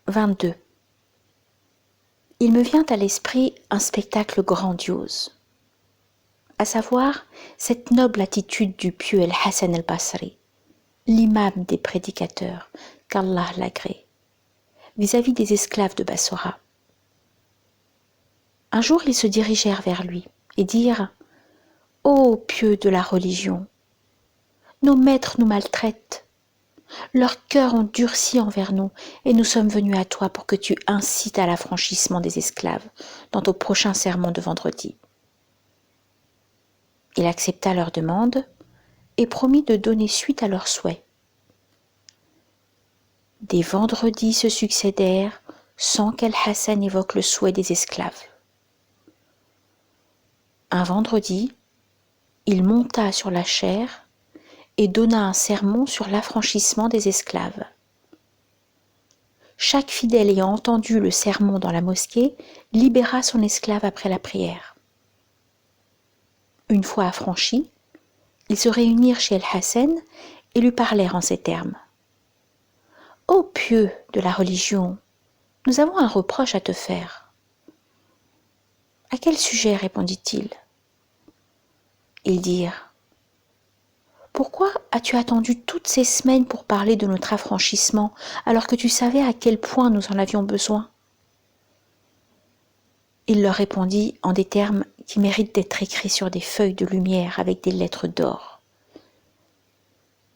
22. Il me vient à l'esprit un spectacle grandiose, à savoir cette noble attitude du pieux El-Hassan el-Basri, l'imam des prédicateurs, qu'Allah l'agrée, vis-à-vis des esclaves de Bassora. Un jour, ils se dirigèrent vers lui et dirent « Ô pieux de la religion, nos maîtres nous maltraitent. Leurs cœurs ont durci envers nous et nous sommes venus à toi pour que tu incites à l'affranchissement des esclaves dans ton prochain sermon de vendredi. » Il accepta leur demande et promit de donner suite à leurs souhaits. Des vendredis se succédèrent sans qu'El-Hassan évoque le souhait des esclaves. Un vendredi, il monta sur la chaire et donna un sermon sur l'affranchissement des esclaves. Chaque fidèle ayant entendu le sermon dans la mosquée libéra son esclave après la prière. Une fois affranchis, ils se réunirent chez El-Hassan et lui parlèrent en ces termes. « Ô pieux de la religion, nous avons un reproche à te faire. » « À quel sujet ?» répondit-il. Ils dirent « Pourquoi as-tu attendu toutes ces semaines pour parler de notre affranchissement alors que tu savais à quel point nous en avions besoin ?» Il leur répondit en des termes qui méritent d'être écrits sur des feuilles de lumière avec des lettres d'or.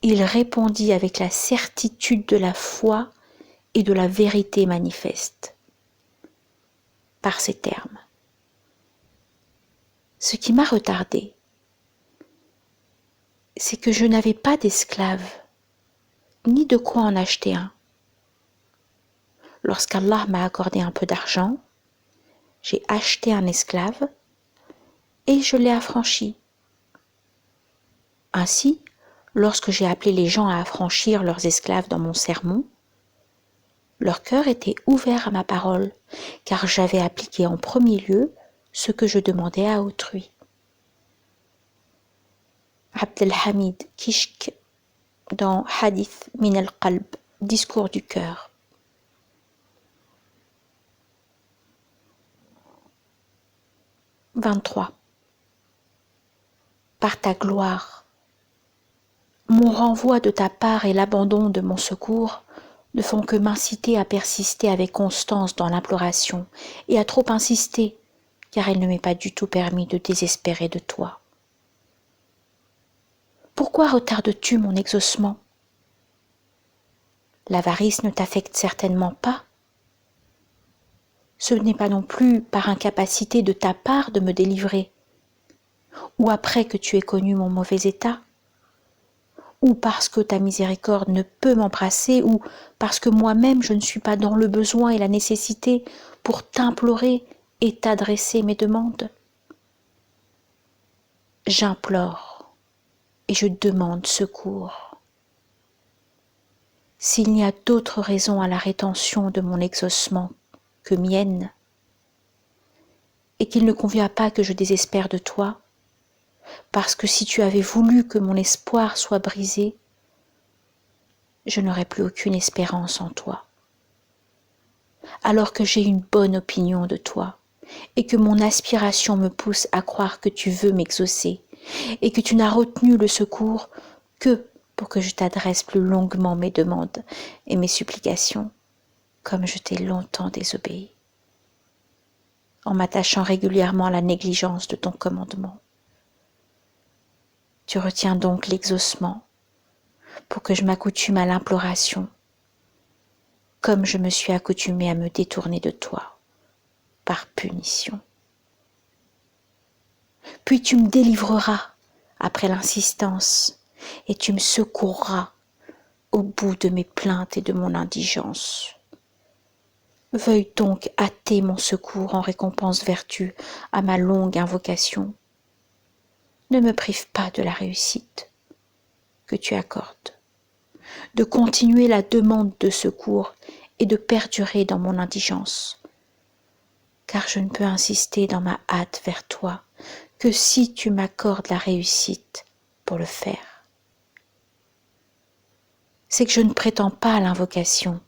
Il répondit avec la certitude de la foi et de la vérité manifeste. Par ces termes. Ce qui m'a retardé, c'est que je n'avais pas d'esclave, ni de quoi en acheter un. Lorsqu'Allah m'a accordé un peu d'argent, j'ai acheté un esclave et je l'ai affranchi. Ainsi, lorsque j'ai appelé les gens à affranchir leurs esclaves dans mon sermon, leur cœur était ouvert à ma parole, car j'avais appliqué en premier lieu ce que je demandais à autrui. Abdelhamid Kishk dans Hadith min al-Qalb, discours du cœur. « 23. Par ta gloire, mon renvoi de ta part et l'abandon de mon secours ne font que m'inciter à persister avec constance dans l'imploration et à trop insister, car il ne m'est pas du tout permis de désespérer de toi. Pourquoi retardes-tu mon exaucement? L'avarice ne t'affecte certainement pas. Ce n'est pas non plus par incapacité de ta part de me délivrer, ou après que tu aies connu mon mauvais état, ou parce que ta miséricorde ne peut m'embrasser, ou parce que moi-même je ne suis pas dans le besoin et la nécessité pour t'implorer et t'adresser mes demandes. J'implore et je demande secours. S'il n'y a d'autre raison à la rétention de mon exaucement que mienne, et qu'il ne convient pas que je désespère de toi, parce que si tu avais voulu que mon espoir soit brisé, je n'aurais plus aucune espérance en toi. Alors que j'ai une bonne opinion de toi, et que mon aspiration me pousse à croire que tu veux m'exaucer, et que tu n'as retenu le secours que pour que je t'adresse plus longuement mes demandes et mes supplications, comme je t'ai longtemps désobéi, en m'attachant régulièrement à la négligence de ton commandement. Tu retiens donc l'exaucement pour que je m'accoutume à l'imploration, comme je me suis accoutumée à me détourner de toi, par punition. Puis tu me délivreras après l'insistance, et tu me secourras au bout de mes plaintes et de mon indigence. Veuille donc hâter mon secours en récompense vertue à ma longue invocation. Ne me prive pas de la réussite que tu accordes, de continuer la demande de secours et de perdurer dans mon indigence, car je ne peux insister dans ma hâte vers toi que si tu m'accordes la réussite pour le faire. C'est que je ne prétends pas à l'invocation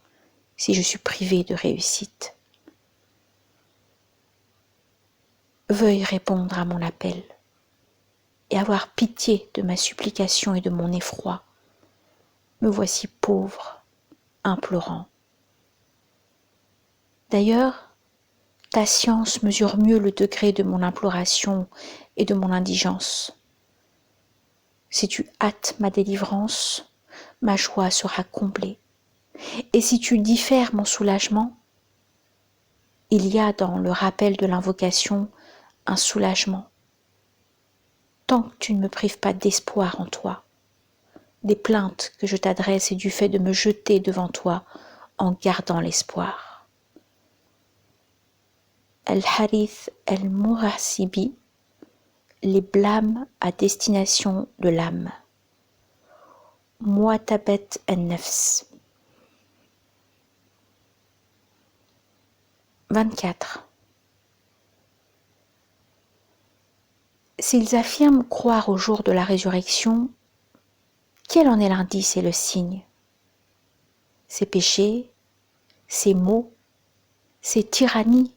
si je suis privée de réussite. Veuille répondre à mon appel et avoir pitié de ma supplication et de mon effroi. Me voici pauvre, implorant. D'ailleurs, ta science mesure mieux le degré de mon imploration et de mon indigence. Si tu hâtes ma délivrance, ma joie sera comblée. Et si tu diffères mon soulagement, il y a dans le rappel de l'invocation un soulagement. Tant que tu ne me prives pas d'espoir en toi, des plaintes que je t'adresse et du fait de me jeter devant toi en gardant l'espoir. Al-Harith al-Murasibi, les blâmes à destination de l'âme. Mu'tabet an-Nafs. 24. S'ils affirment croire au jour de la résurrection, quel en est l'indice et le signe? Ces péchés, ces maux, ces tyrannies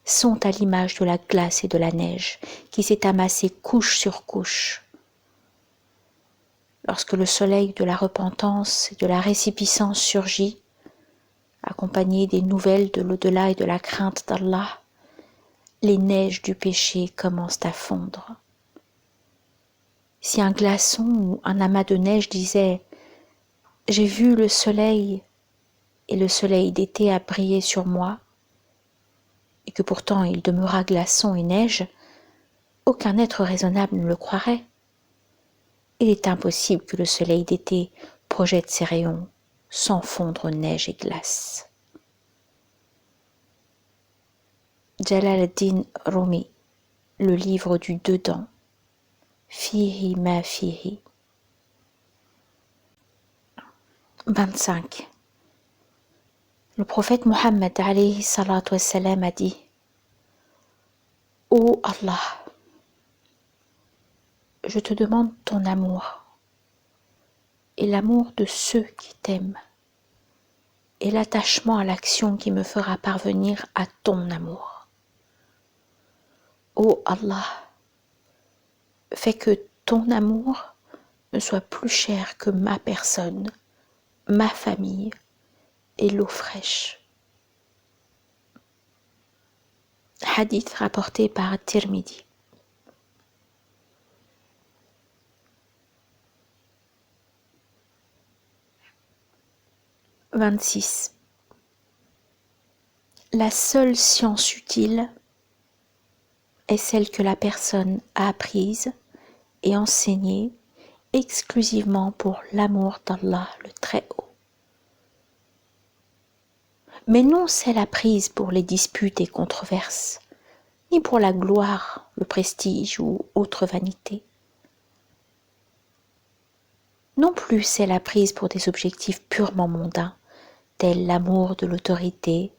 sont à l'image de la glace et de la neige qui s'est amassée couche sur couche. Lorsque le soleil de la repentance et de la résipiscence surgit, accompagné des nouvelles de l'au-delà et de la crainte d'Allah, les neiges du péché commencent à fondre. Si un glaçon ou un amas de neige disait « J'ai vu le soleil et le soleil d'été a brillé sur moi », et que pourtant il demeura glaçon et neige, aucun être raisonnable ne le croirait. Il est impossible que le soleil d'été projette ses rayons sans fondre neige et glace. Jalal ad-Din Rumi, le livre du dedans, Fihi ma fihi. 25. Le prophète Mohammed alayhi salatu wassalam a dit: Ô Allah, je te demande ton amour et l'amour de ceux qui t'aiment et l'attachement à l'action qui me fera parvenir à ton amour. Ô Allah, fais que ton amour me soit plus cher que ma personne, ma famille et l'eau fraîche. Hadith rapporté par Tirmidhi. « 26. La seule science utile est celle que la personne a apprise et enseignée exclusivement pour l'amour d'Allah le Très-Haut. Mais non celle apprise pour les disputes et controverses, ni pour la gloire, le prestige ou autre vanité. Non plus celle apprise pour des objectifs purement mondains, tels l'amour de l'autorité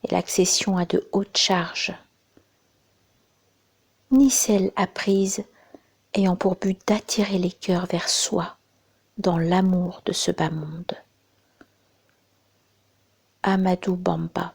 et l'accession à de hautes charges, ni celle apprise ayant pour but d'attirer les cœurs vers soi dans l'amour de ce bas monde. Amadou Bamba.